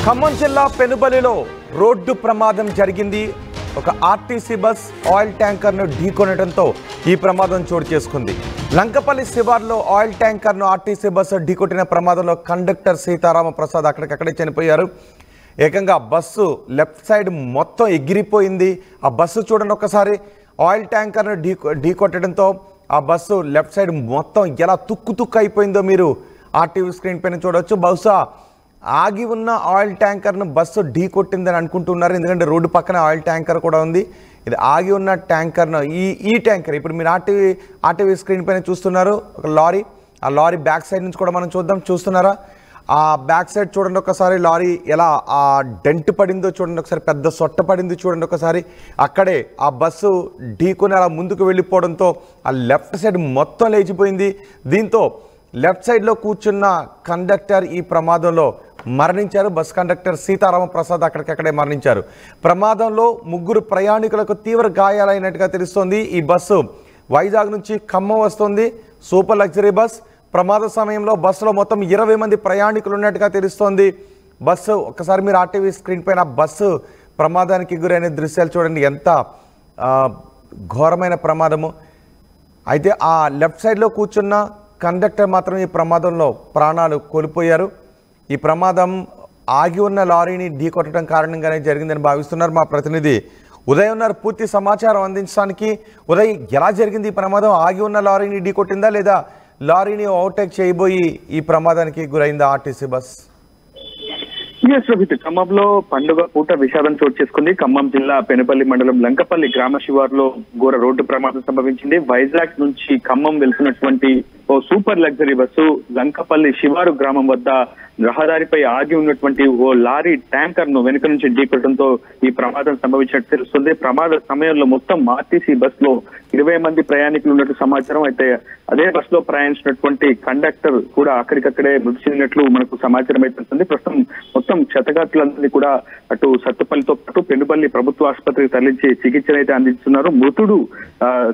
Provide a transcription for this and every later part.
ఖమ్మం జిల్లా పెనుబలిలో రోడ్డు ప్రమాదం జరిగింది. ఒక ఆర్టీసీ బస్ ఆయిల్ ట్యాంకర్ను ఢీకొనడంతో ఈ ప్రమాదం చోటు చేసుకుంది. లంకపల్లి శివార్లో ఆయిల్ ట్యాంకర్ను ఆర్టీసీ బస్సు ఢీకొట్టిన ప్రమాదంలో కండక్టర్ సీతారామ ప్రసాద్ అక్కడికక్కడే చనిపోయారు. ఏకంగా బస్సు లెఫ్ట్ సైడ్ మొత్తం ఎగిరిపోయింది. ఆ బస్సు చూడండి ఒకసారి, ఆయిల్ ట్యాంకర్ను ఢీకొట్టడంతో ఆ బస్సు లెఫ్ట్ సైడ్ మొత్తం ఎలా తుక్కు అయిపోయిందో మీరు ఆర్టీవీ స్క్రీన్ పైన చూడవచ్చు. బహుశా ఆగి ఉన్న ఆయిల్ ట్యాంకర్ను బస్సు ఢీకొట్టిందని అనుకుంటున్నారు. ఎందుకంటే రోడ్డు పక్కన ఆయిల్ ట్యాంకర్ కూడా ఉంది. ఇది ఆగి ఉన్న ట్యాంకర్ను ఈ ట్యాంకర్ ఇప్పుడు మీరు ఆర్టీవీ స్క్రీన్ పైన చూస్తున్నారు. ఒక లారీ, ఆ లారీ బ్యాక్ సైడ్ నుంచి కూడా మనం చూస్తున్నారా? ఆ బ్యాక్ సైడ్ చూడండి ఒకసారి, లారీ ఎలా ఆ డెంట్ పడిందో చూడండి ఒకసారి, పెద్ద సొట్ట పడింది చూడండి ఒకసారి. అక్కడే ఆ బస్సు ఢీకొని అలా ముందుకు వెళ్ళిపోవడంతో ఆ లెఫ్ట్ సైడ్ మొత్తం లేచిపోయింది. దీంతో లెఫ్ట్ సైడ్లో కూర్చున్న కండక్టర్ ఈ ప్రమాదంలో మరణించారు. బస్ కండక్టర్ సీతారామ ప్రసాద్ అక్కడికక్కడే మరణించారు. ప్రమాదంలో 3 ప్రయాణికులకు తీవ్ర గాయాలైనట్టుగా తెలుస్తోంది. ఈ బస్సు వైజాగ్ నుంచి ఖమ్మం వస్తుంది. Super luxury bus. ప్రమాద సమయంలో బస్సులో మొత్తం 20 మంది ప్రయాణికులు ఉన్నట్టుగా తెలుస్తోంది. బస్సు ఒకసారి మీరు ఆర్టీవీ స్క్రీన్ పైన బస్సు ప్రమాదానికి గురైన దృశ్యాలు చూడండి, ఎంత ఘోరమైన ప్రమాదము. అయితే ఆ లెఫ్ట్ సైడ్లో కూర్చున్న కండక్టర్ మాత్రం ఈ ప్రమాదంలో ప్రాణాలు కోల్పోయారు. ఈ ప్రమాదం ఆగి ఉన్న లారీని ఢీకొట్టడం కారణంగానే జరిగిందని భావిస్తున్నారు. మా ప్రతినిధి ఉదయ్ ఉన్నారు పూర్తి సమాచారం అందించడానికి. ఉదయ్, ఎలా జరిగింది ఈ ప్రమాదం? ఆగి ఉన్న లారీని ఢీకొట్టిందా లేదా లారీని ఓవర్టేక్ చేయబోయి ఈ ప్రమాదానికి గురైందా ఆర్టీసీ బస్? ఖమ్మంలో పండుగ పూట విషాదం చోటు చేసుకుంది. ఖమ్మం జిల్లా పెనుపల్లి మండలం లంకపల్లి గ్రామ శివారులో ఘోర రోడ్డు ప్రమాదం సంభవించింది. వైజాగ్ నుంచి ఖమ్మం వెళ్తున్నటువంటి ఓ సూపర్ లగ్జరీ బస్సు లంకపల్లి శివారు గ్రామం వద్ద రహదారిపై ఆగి ఉన్నటువంటి ఓ లారీ ట్యాంకర్ ను వెనుక నుంచి ఢీకొట్టడంతో ఈ ప్రమాదం సంభవించినట్టు తెలుస్తుంది. ప్రమాద సమయంలో మొత్తం ఆర్టీసీ బస్ లో 20 మంది ప్రయాణికులు ఉన్నట్టు సమాచారం. అయితే అదే బస్ లో ప్రయాణించినటువంటి కండక్టర్ కూడా అక్కడికక్కడే మృతి చెందినట్లు మనకు సమాచారం అయితే తెలుస్తుంది. ప్రస్తుతం మొత్తం క్షతగాత్రులందరినీ కూడా అటు సత్తుపల్లితో పాటు పెనుపల్లి ప్రభుత్వ ఆసుపత్రికి తరలించి చికిత్సను అయితే అందిస్తున్నారు. మృతుడు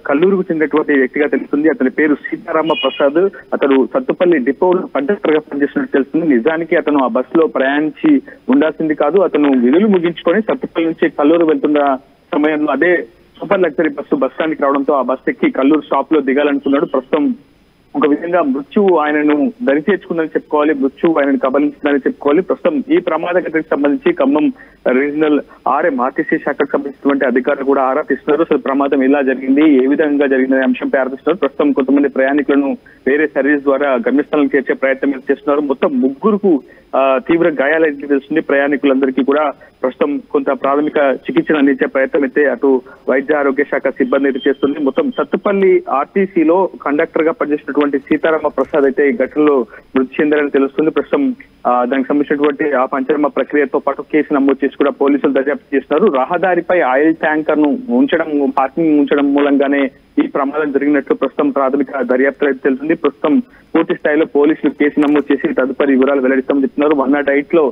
కల్లూరుకు చెందినటువంటి వ్యక్తిగా తెలుస్తుంది. అతని పేరు సీతారామ ప్రసాద్. అతడు సత్తుపల్లి డిపోలో కండక్టర్ గా పనిచేస్తున్నట్టు తెలుస్తుంది. నిజానికి అతను ఆ బస్ లో ప్రయాణించి ఉండాల్సింది కాదు. అతను విధులు ముగించుకొని సత్తుపల్లి నుంచి కల్లూరు వెళ్తున్న సమయంలో అదే సూపర్ లగ్జరీ బస్ స్టాండ్కి రావడంతో ఆ బస్ ఎక్కి కల్లూరు స్టాప్ లో దిగాలనుకున్నాడు. ప్రస్తుతం ఒక విధంగా మృత్యువు ఆయనను దరి చేర్చుకుందని చెప్పుకోవాలి, మృత్యువు ఆయనను కబలించిందని చెప్పుకోవాలి. ప్రస్తుతం ఈ ప్రమాద ఘటనకు సంబంధించి ఖమ్మం రీజనల్ RM ఆర్టీసీ శాఖకు సంబంధించినటువంటి అధికారులు కూడా ఆరా తీస్తున్నారు. అసలు ప్రమాదం ఎలా జరిగింది, ఏ విధంగా జరిగిందనే అంశంపై ఆరా తీస్తున్నారు. ప్రస్తుతం కొంతమంది ప్రయాణికులను వేరే సర్వీస్ ద్వారా గమ్యస్థానం చేర్చే ప్రయత్నం చేస్తున్నారు. మొత్తం 3కు తీవ్ర గాయాలైనట్టు తెలుస్తుంది. ప్రయాణికులందరికీ కూడా ప్రస్తుతం కొంత ప్రాథమిక చికిత్సను అందించే ప్రయత్నం అయితే అటు వైద్య ఆరోగ్య శాఖ సిబ్బంది అయితే చేస్తుంది. మొత్తం సత్తుపల్లి ఆర్టీసీలో కండక్టర్ గా పనిచేసినటువంటి సీతారామ ప్రసాద్ అయితే ఈ ఘటనలో మృతి చెందారని తెలుస్తుంది. ప్రస్తుతం దానికి సంబంధించినటువంటి ఆ పంచనామా ప్రక్రియతో పాటు కేసు నమోదు చేసి కూడా పోలీసులు దర్యాప్తు చేస్తున్నారు. రహదారిపై ఆయిల్ ట్యాంకర్ ను పార్కింగ్ ఉంచడం మూలంగానే ఈ ప్రమాదం జరిగినట్లు ప్రస్తుతం ప్రాథమిక దర్యాప్తు అయితే తెలుస్తుంది. ప్రస్తుతం పూర్తి స్థాయిలో పోలీసులు కేసు నమోదు చేసి తదుపరి వివరాలు వెల్లడిస్తామని చెప్తున్నారు. 108 లో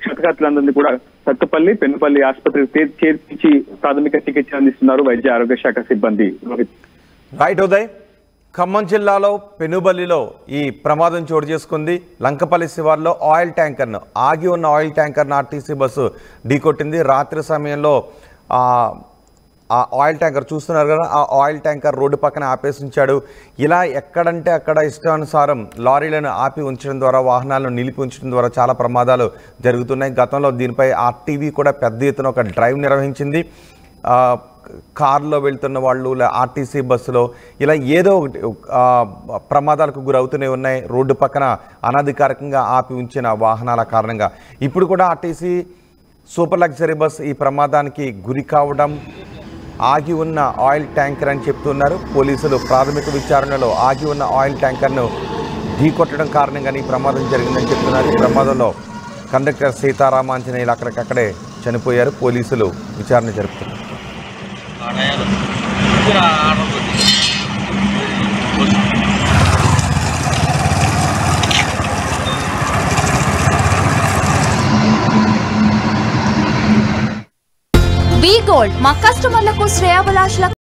క్షతగాత్రులందరినీ కూడా సత్తుపల్లి పెనుపల్లి ఆసుపత్రికి చేర్పించి ప్రాథమిక చికిత్స అందిస్తున్నారు వైద్య ఆరోగ్య శాఖ సిబ్బంది. రైట్ ఉదయ్, ఖమ్మం జిల్లాలో పెనుబల్లిలో ఈ ప్రమాదం చోటు చేసుకుంది. లంకపల్లి శివార్లో ఆగి ఉన్న ఆయిల్ ట్యాంకర్ను ఆర్టీసీ బస్సు ఢీకొట్టింది. రాత్రి సమయంలో ఆ ఆయిల్ ట్యాంకర్ చూస్తున్నారు కదా, ఆ ఆయిల్ ట్యాంకర్ రోడ్డు పక్కన ఆపేసి ఉంచాడు. ఇలా ఎక్కడంటే అక్కడ ఇష్టానుసారం లారీలను ఆపి ఉంచడం ద్వారా, వాహనాలను నిలిపి ఉంచడం ద్వారా చాలా ప్రమాదాలు జరుగుతున్నాయి. గతంలో దీనిపై ఆర్టీవీ కూడా పెద్ద ఎత్తున ఒక డ్రైవ్ నిర్వహించింది. కారులో వెళ్తున్న వాళ్ళు ఆర్టీసీ బస్సులో ఇలా ఏదో ఒకటి ప్రమాదాలకు గురవుతూనే ఉన్నాయి. రోడ్డు పక్కన అనధికారికంగా ఆపి ఉంచిన వాహనాల కారణంగా ఇప్పుడు కూడా ఆర్టీసీ సూపర్ లగ్జరీ బస్ ఈ ప్రమాదానికి గురి కావడం ఆగి ఉన్న ఆయిల్ ట్యాంకర్ అని చెప్తున్నారు పోలీసులు. ప్రాథమిక విచారణలో ఆగి ఉన్న ఆయిల్ ట్యాంకర్ను ఢీకొట్టడం కారణంగానే ఈ ప్రమాదం జరిగిందని చెప్తున్నారు. ఈ ప్రమాదంలో కండక్టర్ సీతారామాంజనేయులు అక్కడికక్కడే చనిపోయారు. పోలీసులు విచారణ జరుపుతున్నారు. వి గోల్డ్ మా కస్టమర్లకు శ్రేయోభిలాషులకు